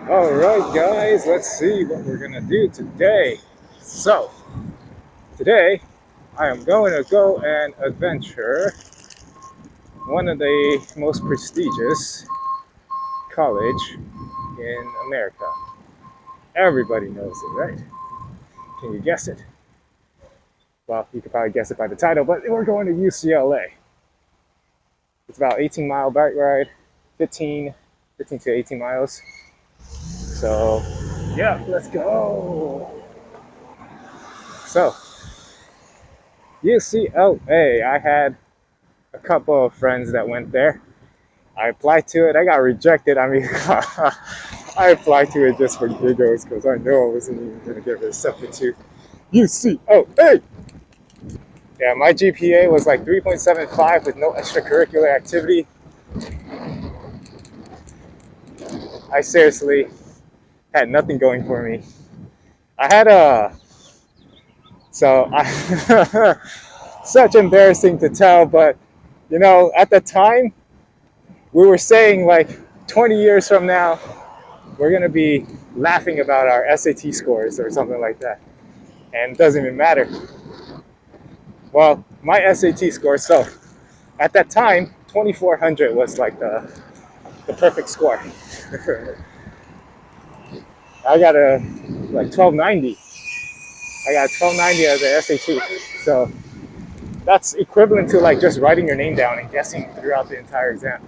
All right, guys, let's see what we're gonna do today. So, today I am going to go and adventure one of the most prestigious college in America. Everybody knows it, right? Can you guess it? Well, you could probably guess it by the title, but we're going to UCLA. It's about 18-mile bike ride, 15 to 18 miles. So, yeah, let's go. So, UCLA, I had a couple of friends that went there. I applied to it. I got rejected. I mean, I applied to it just for giggles because I know I wasn't even going to get accepted to UCLA. Yeah, my GPA was like 3.75 with no extracurricular activity. I seriously had nothing going for me. I had such embarrassing to tell, but you know, at the time, we were saying like 20 years from now, we're gonna be laughing about our SAT scores or something like that. And it doesn't even matter. Well, my SAT score, so at that time, 2400 was like the perfect score. I got a like 1290. I got 1290 as the SAT. So that's equivalent to like just writing your name down and guessing throughout the entire exam.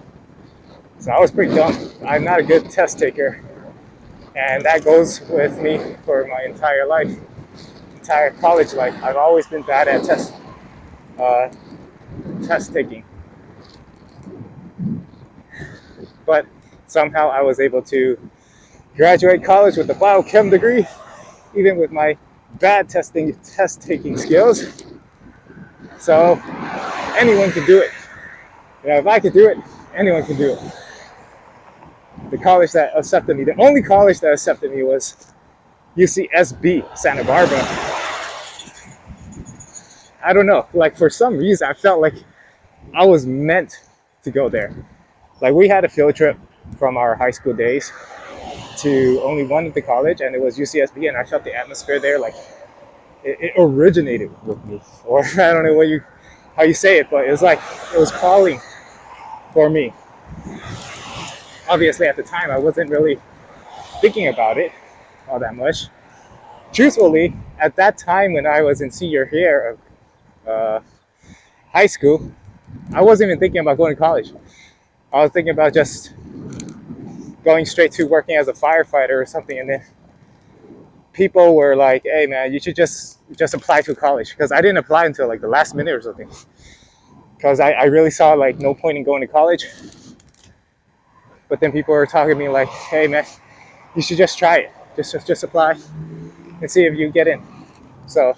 So I was pretty dumb. I'm not a good test taker. And that goes with me for my entire life, entire college life. I've always been bad at test taking. But somehow I was able to graduate college with a biochem degree, even with my bad test taking skills. So anyone can do it. You know, if I could do it, anyone can do it. The college that accepted me, the only college that accepted me was UCSB, Santa Barbara. I don't know, like for some reason I felt like I was meant to go there. Like we had a field trip from our high school days to only one of the college, and it was UCSB, and I felt the atmosphere there like it originated with me, or I don't know how you say it, but it was like it was calling for me. Obviously, at the time, I wasn't really thinking about it all that much. Truthfully, at that time when I was in senior year of high school, I wasn't even thinking about going to college. I was thinking about just going straight to working as a firefighter or something, and then people were like, "Hey, man, you should just apply to college," because I didn't apply until like the last minute or something, because I really saw like no point in going to college. But then people were talking to me like, "Hey, man, you should just try it. Just apply and see if you get in." So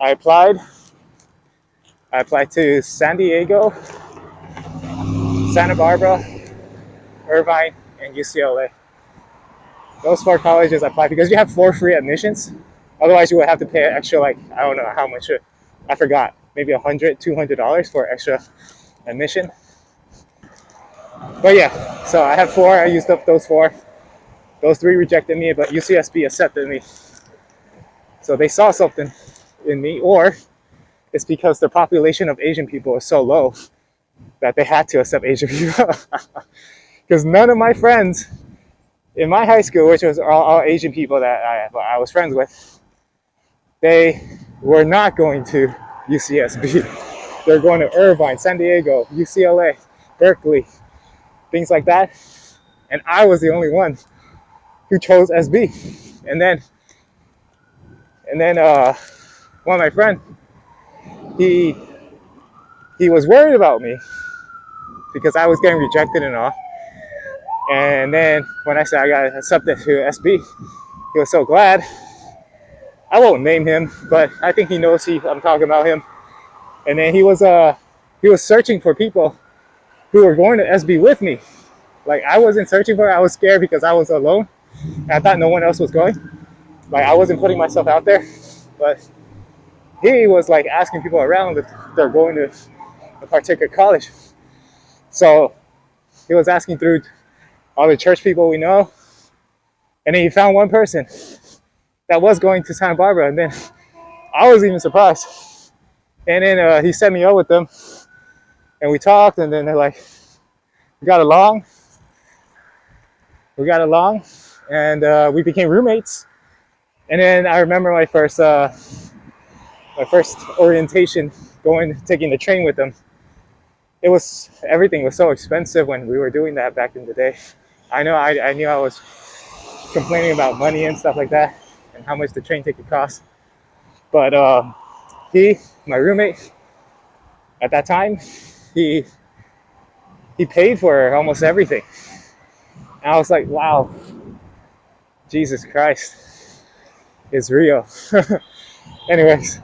I applied. I applied to San Diego, Santa Barbara, Irvine, and UCLA. Those four colleges I applied because you have 4 free admissions. Otherwise, you would have to pay extra, like, I don't know how much, I forgot, maybe $100, $200 for extra admission. But yeah, so I had 4. I used up those 4. Those 3 rejected me, but UCSB accepted me. So they saw something in me, or it's because the population of Asian people is so low that they had to accept Asian people. Because none of my friends in my high school, which was all Asian people that I was friends with, they were not going to UCSB. They're going to Irvine, San Diego, UCLA, Berkeley, things like that. And I was the only one who chose SB. And then one of my friends, he was worried about me because I was getting rejected and all. And then when I said I got accepted to SB, he was so glad. I won't name him, but I think he knows I'm talking about him. And then he was searching for people who were going to SB with me. Like I wasn't searching for it. I was scared because I was alone. And I thought no one else was going. Like I wasn't putting myself out there. But he was like asking people around if they're going to a particular college. So he was asking through all the church people we know. And then he found one person that was going to Santa Barbara, and then I was even surprised. And then he set me up with them, and we talked, and then they're like, we got along, we got along, and we became roommates. And then I remember my first orientation, taking the train with them. Everything was so expensive when we were doing that back in the day. I knew I was complaining about money and stuff like that, and how much the train ticket cost. But my roommate at that time, he he paid for almost everything. And I was like, wow, Jesus Christ is real. Anyways,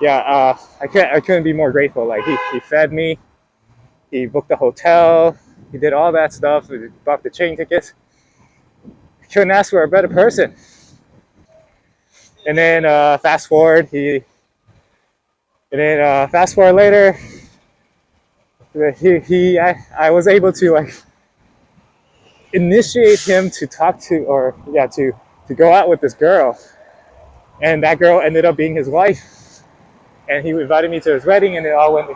yeah, I couldn't be more grateful. Like he fed me, he booked the hotel, he did all that stuff, he bought the train tickets. Couldn't ask for a better person. And then fast forward later, I was able to like initiate him to talk to, or yeah, to go out with this girl, and that girl ended up being his wife, and he invited me to his wedding, and it all went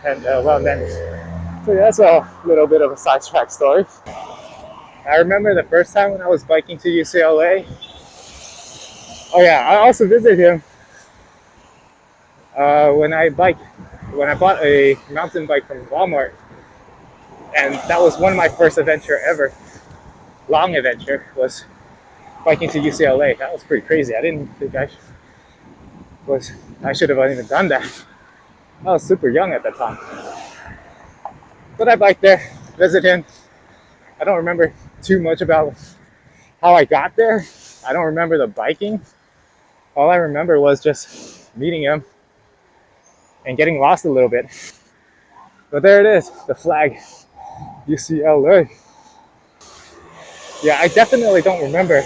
and well then. So yeah, that's a little bit of a sidetrack story. I remember the first time when I was biking to UCLA. Oh yeah, I also visited him when I bought a mountain bike from Walmart, and that was one of my first adventure ever. Long adventure was biking to UCLA. That was pretty crazy. I didn't think I should have even done that. I was super young at that time. But I biked there, visited him. I don't remember too much about how I got there. I don't remember the biking. All I remember was just meeting him and getting lost a little bit. But there it is, the flag, UCLA. Yeah, I definitely don't remember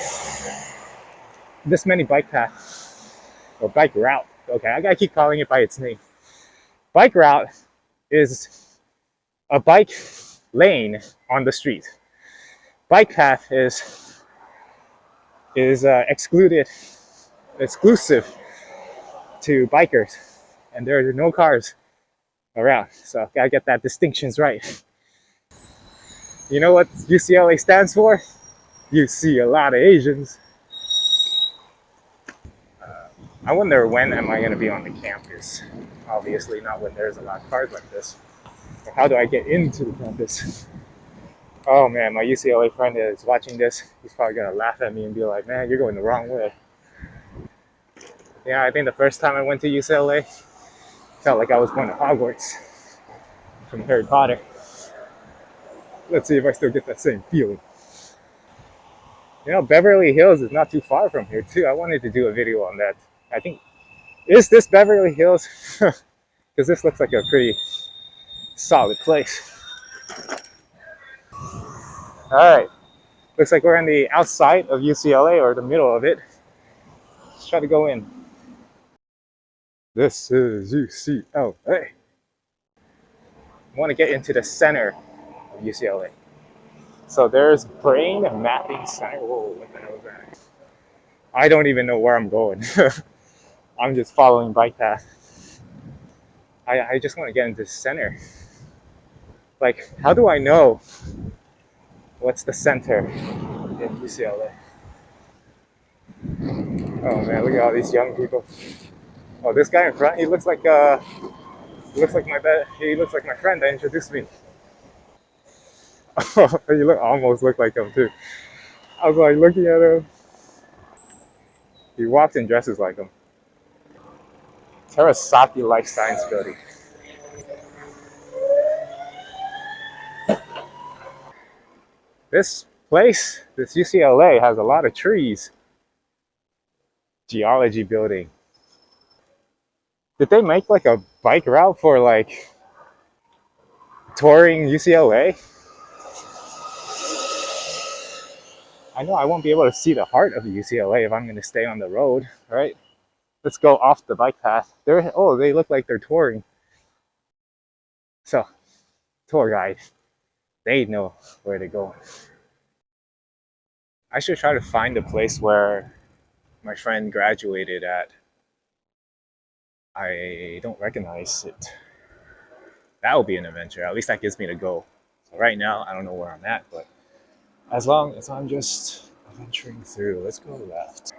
this many bike paths or bike route. Okay, I gotta keep calling it by its name. Bike route is a bike lane on the street. Bike path is exclusive to bikers, and there are no cars around. So gotta get that distinctions right. You know what UCLA stands for? You see a lot of Asians. I wonder when am I going to be on the campus? Obviously not when there's a lot of cars like this. Or how do I get into the campus? Oh man, my UCLA friend is watching this. He's probably going to laugh at me and be like, man, you're going the wrong way. Yeah, I think the first time I went to UCLA, felt like I was going to Hogwarts from Harry Potter. Let's see if I still get that same feeling. You know, Beverly Hills is not too far from here too. I wanted to do a video on that. I think, is this Beverly Hills? Because this looks like a pretty solid place. All right, looks like we're on the outside of UCLA, or the middle of it. Let's try to go in. This is UCLA. I want to get into the center of UCLA. So there's Brain Mapping Center. Whoa, what the hell is that? I don't even know where I'm going. I'm just following bike path. I just want to get into the center. Like, how do I know what's the center in UCLA? Oh man, look at all these young people. Oh, this guy in front, he looks like my friend that introduced me. Oh, you almost look like him too. I was like looking at him. He walks and dresses like him. Terasaki Life Science Building. This place, this UCLA, has a lot of trees. Geology building. Did they make like a bike route for like touring UCLA? I know I won't be able to see the heart of UCLA if I'm going to stay on the road, right? Let's go off the bike path. They look like they're touring. So, tour guide, they know where to go. I should try to find a place where my friend graduated at. I don't recognize it. That will be an adventure. At least that gives me the goal. So right now, I don't know where I'm at, but as long as I'm just venturing through, let's go left.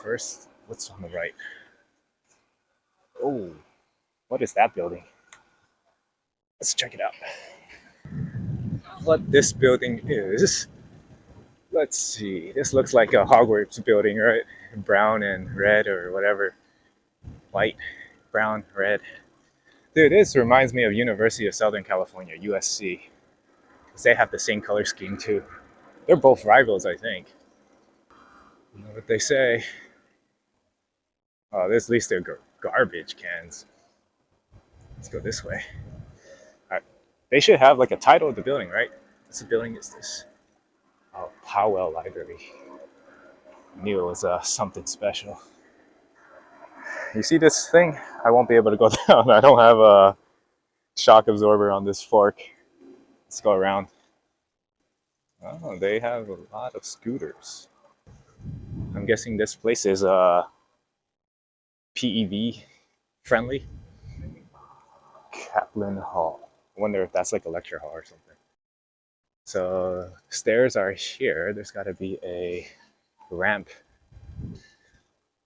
First, what's on the right? Oh, what is that building? Let's check it out. What this building is, let's see. This looks like a Hogwarts building, right? Brown and red or whatever. White, brown, red. Dude, this reminds me of University of Southern California, USC. Because they have the same color scheme too. They're both rivals, I think. You know what they say? Oh, this at least they're garbage cans. Let's go this way. All right. They should have like a title of the building, right? What's building is this? Oh, Powell Library. I knew it was something special. You see this thing? I won't be able to go down. I don't have a shock absorber on this fork. Let's go around. Oh, they have a lot of scooters. I'm guessing this place is PEV friendly. Kaplan Hall. I wonder if that's like a lecture hall or something. So stairs are here. There's got to be a ramp.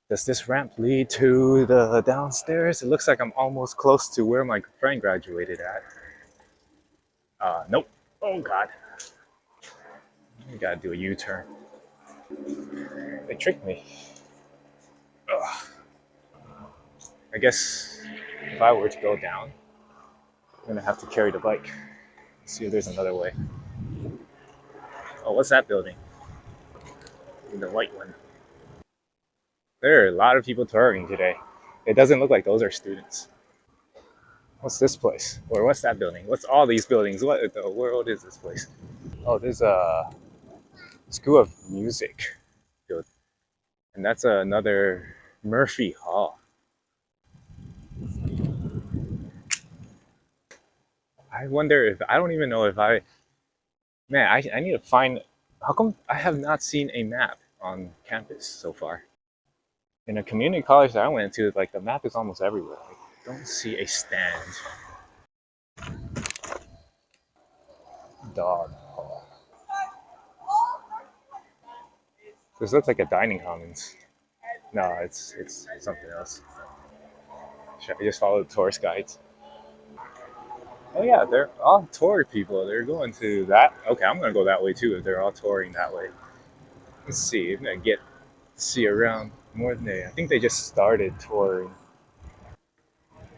Does this ramp lead to the downstairs? It looks like I'm almost close to where my friend graduated at. Nope. Oh God. You gotta do a U-turn. They tricked me. Ugh. I guess if I were to go down, I'm gonna have to carry the bike. Let's see if there's another way. Oh, what's that building? The white one. There are a lot of people touring today. It doesn't look like those are students. What's this place? Or what's that building? What's all these buildings? What in the world is this place? Oh, there's a School of Music. And that's another Murphy Hall. I wonder if, I don't even know if man, I need to find, how come I have not seen a map on campus so far? In a community college that I went to, like the map is almost everywhere. Like, I don't see a stand. Dog Hall. This looks like a dining commons. No, it's something else. Should I just follow the tourist guides? Oh yeah, they're all tour people. They're going to that. Okay, I'm gonna go that way too if they're all touring that way. Let's see. I'm gonna get to see around more than they. I think they just started touring.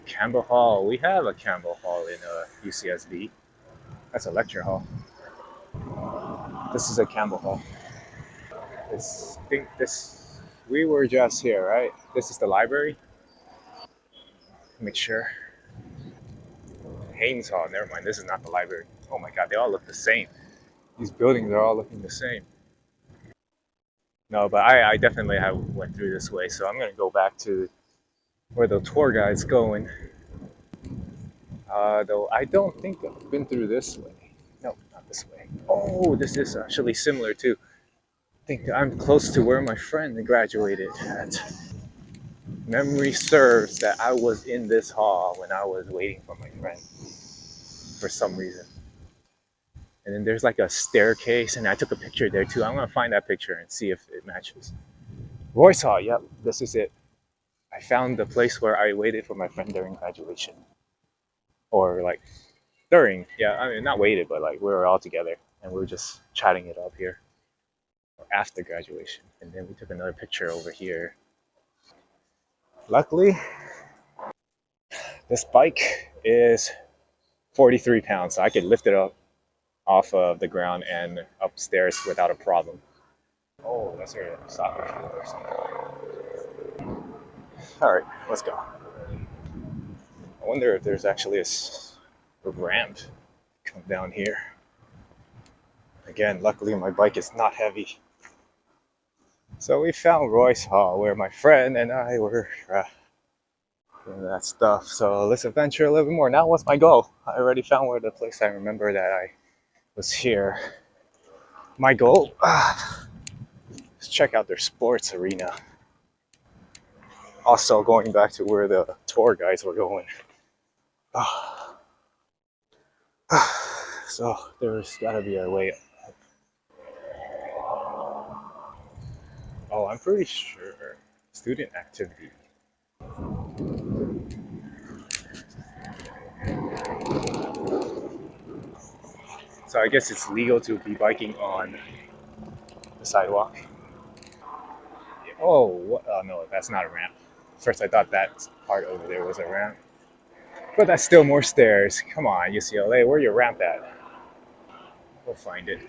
Campbell Hall. We have a Campbell Hall in UCSB. That's a lecture hall. This is a Campbell Hall. I think this. We were just here, right? This is the library. Make sure. Haynes Hall. Never mind. This is not the library. Oh my God, they all look the same. These buildings are all looking the same. No, but I definitely have went through this way, so I'm gonna go back to where the tour guide's going. Though I don't think I've been through this way. No, not this way. Oh, this is actually similar too. I think I'm close to where my friend graduated at. Memory serves that I was in this hall when I was waiting for my friend for some reason. And then there's like a staircase, and I took a picture there too. I'm gonna find that picture and see if it matches. Royce Hall, yep, this is it. I found the place where I waited for my friend during graduation. Or like during, yeah, I mean, not waited, but like we were all together and we were just chatting it up here. Or after graduation. And then we took another picture over here. Luckily, this bike is 43 pounds, so I could lift it up off of the ground and upstairs without a problem. Oh, that's a soccer field or something. All right, let's go. I wonder if there's actually a ramp come down here. Again, luckily my bike is not heavy. So we found Royce Hall where my friend and I were doing that stuff. So let's adventure a little bit more. Now what's my goal? I already found where the place I remember that I was here. My goal is check out their sports arena. Also, going back to where the tour guides were going. So there's gotta be a way. Oh, I'm pretty sure student activity. So I guess it's legal to be biking on the sidewalk. Oh, no, that's not a ramp. First, I thought that part over there was a ramp, but that's still more stairs. Come on, UCLA, where your ramp at? We'll find it.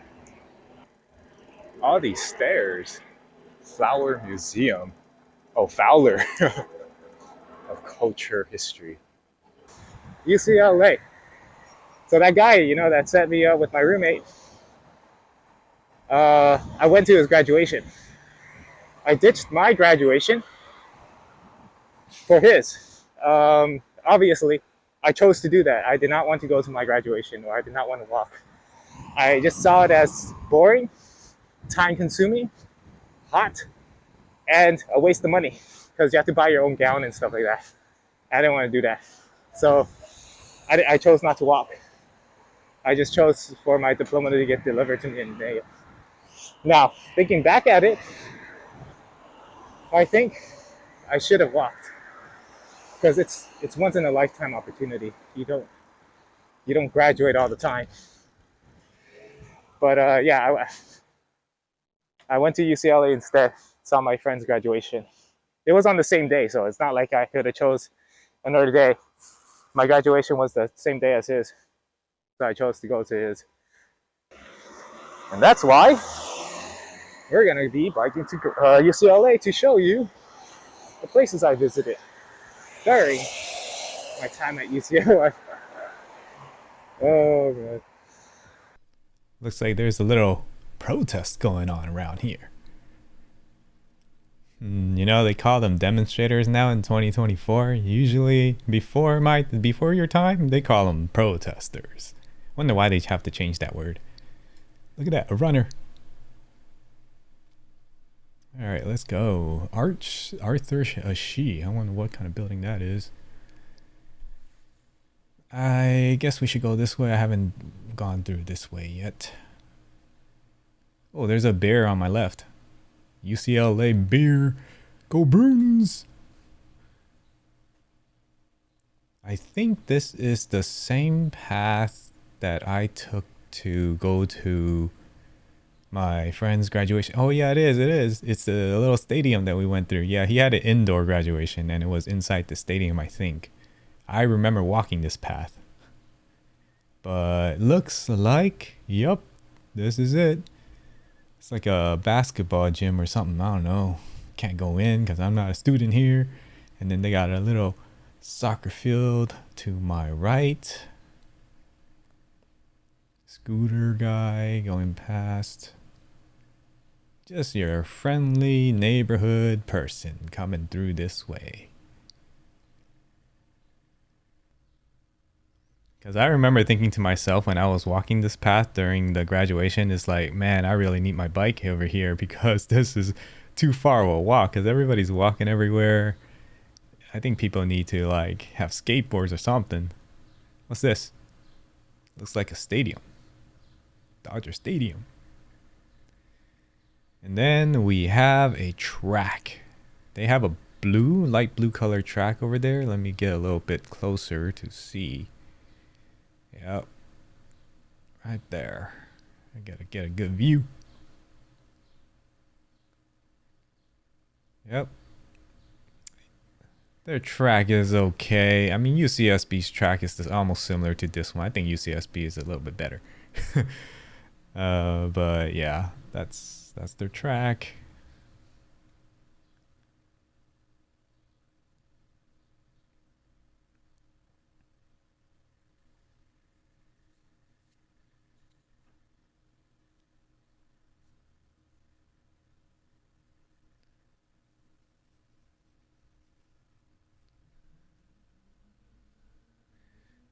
All these stairs. Flower Museum. Oh, Fowler of Culture History. UCLA. So that guy, that set me up with my roommate. I went to his graduation. I ditched my graduation for his. Obviously, I chose to do that. I did not want to go to my graduation, or I did not want to walk. I just saw it as boring, time consuming, hot, and a waste of money because you have to buy your own gown and stuff like that. I didn't want to do that. So I chose not to walk. I just chose for my diploma to get delivered to me in May. Now, thinking back at it, I think I should have walked because it's once in a lifetime opportunity. You don't graduate all the time. But yeah, I went to UCLA instead. Saw my friend's graduation. It was on the same day, so it's not like I could have chose another day. My graduation was the same day as his, so I chose to go to his. And that's why we're gonna be biking to UCLA to show you the places I visited during my time at UCLA. Oh god. Looks like there's a little protest going on around here. They call them demonstrators now in 2024. Usually before your time, they call them protesters. Wonder why they have to change that word. Look at that, a runner. All right, let's go. Arthur She. I wonder what kind of building that is. I guess we should go this way. I haven't gone through this way yet. Oh, there's a bear on my left. UCLA beer. Go Bruins! I think this is the same path that I took to go to my friend's graduation. Oh yeah, it is. It's the little stadium that we went through. Yeah, he had an indoor graduation and it was inside the stadium, I think. I remember walking this path. But looks like, yep, this is it. It's like a basketball gym or something. I don't know. Can't go in because I'm not a student here. And then they got a little soccer field to my right. Scooter guy going past. Just your friendly neighborhood person coming through this way. Because I remember thinking to myself when I was walking this path during the graduation, it's like, man, I really need my bike over here because this is too far of a walk because everybody's walking everywhere. I think people need to like have skateboards or something. What's this? Looks like a stadium. Dodger Stadium. And then we have a track. They have a light blue colored track over there. Let me get a little bit closer to see. Yep. Right there. I gotta get a good view. Yep. Their track is okay. I mean, UCSB's track is almost similar to this one. I think UCSB is a little bit better. But yeah, that's their track.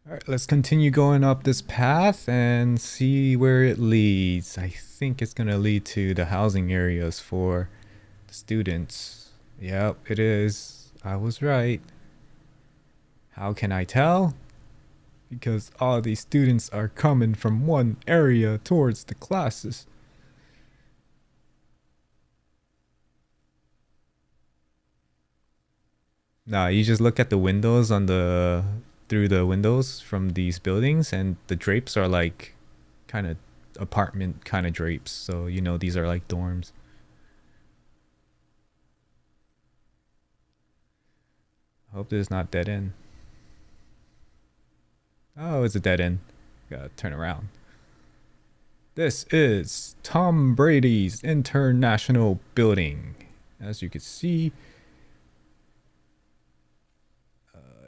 All right, let's continue going up this path and see where it leads. I think it's going to lead to the housing areas for the students. Yep, it is. I was right. How can I tell? Because all these students are coming from one area towards the classes. Nah, you just look at the windows on the through the windows from these buildings, and the drapes are like kind of apartment kind of drapes. So you know these are like dorms. Hope this is not dead end. Oh, it's a dead end. Gotta turn around. This is Tom Brady's International Building. As you can see,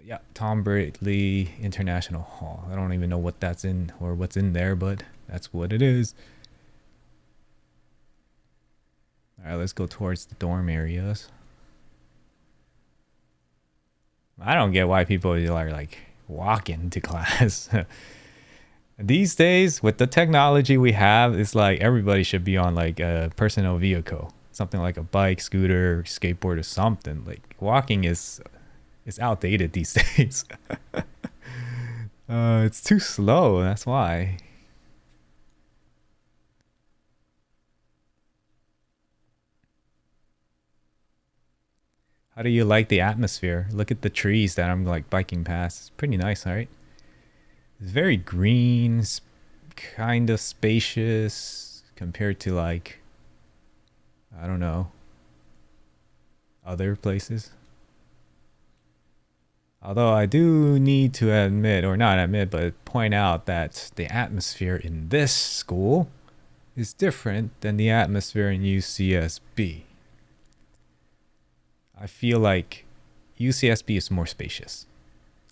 yeah, Tom Brady International Hall. I don't even know what that's in or what's in there, but that's what it is. All right, let's go towards the dorm areas. I don't get why people are like walking to class. These days, with the technology we have, it's like everybody should be on like a personal vehicle, something like a bike, scooter, skateboard, or something. Like walking is outdated these days. It's too slow. That's why. How do you like the atmosphere? Look at the trees that I'm like biking past. It's pretty nice, all right? It's very green, kind of spacious compared to like, I don't know, other places. Although I do need to admit, or not admit, but point out that the atmosphere in this school is different than the atmosphere in UCSB. I feel like UCSB is more spacious.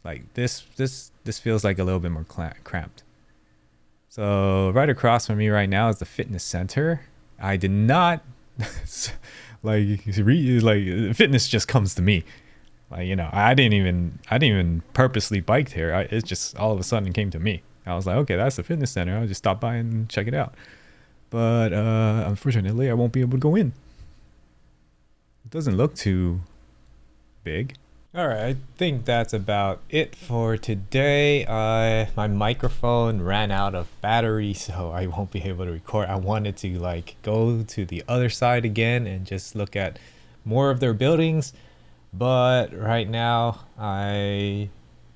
Like this feels like a little bit more cramped. So right across from me right now is the fitness center. I did not like fitness just comes to me. Like, you know, I didn't even purposely bike here. It just all of a sudden came to me. I was like, okay, that's the fitness center. I'll just stop by and check it out. But unfortunately, I won't be able to go in. It doesn't look too big. All right, I think that's about it for today. My microphone ran out of battery, so I won't be able to record. I wanted to like go to the other side again and just look at more of their buildings, but right now I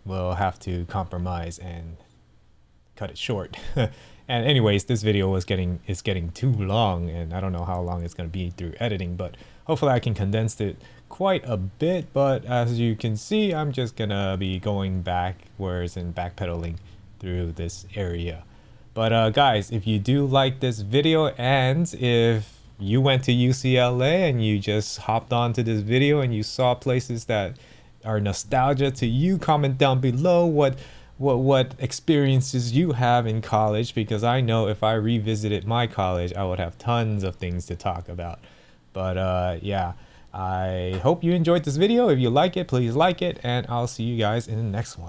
will have to compromise and cut it short. And anyways, this video is getting too long, and I don't know how long it's going to be through editing, but hopefully I can condense it quite a bit. But as you can see, I'm just gonna be going backwards and backpedaling through this area. But guys, if you do like this video, and if you went to UCLA and you just hopped onto this video and you saw places that are nostalgia to you, comment down below what experiences you have in college, because I know if I revisited my college, I would have tons of things to talk about. But yeah, I hope you enjoyed this video. If you like it, please like it, and I'll see you guys in the next one.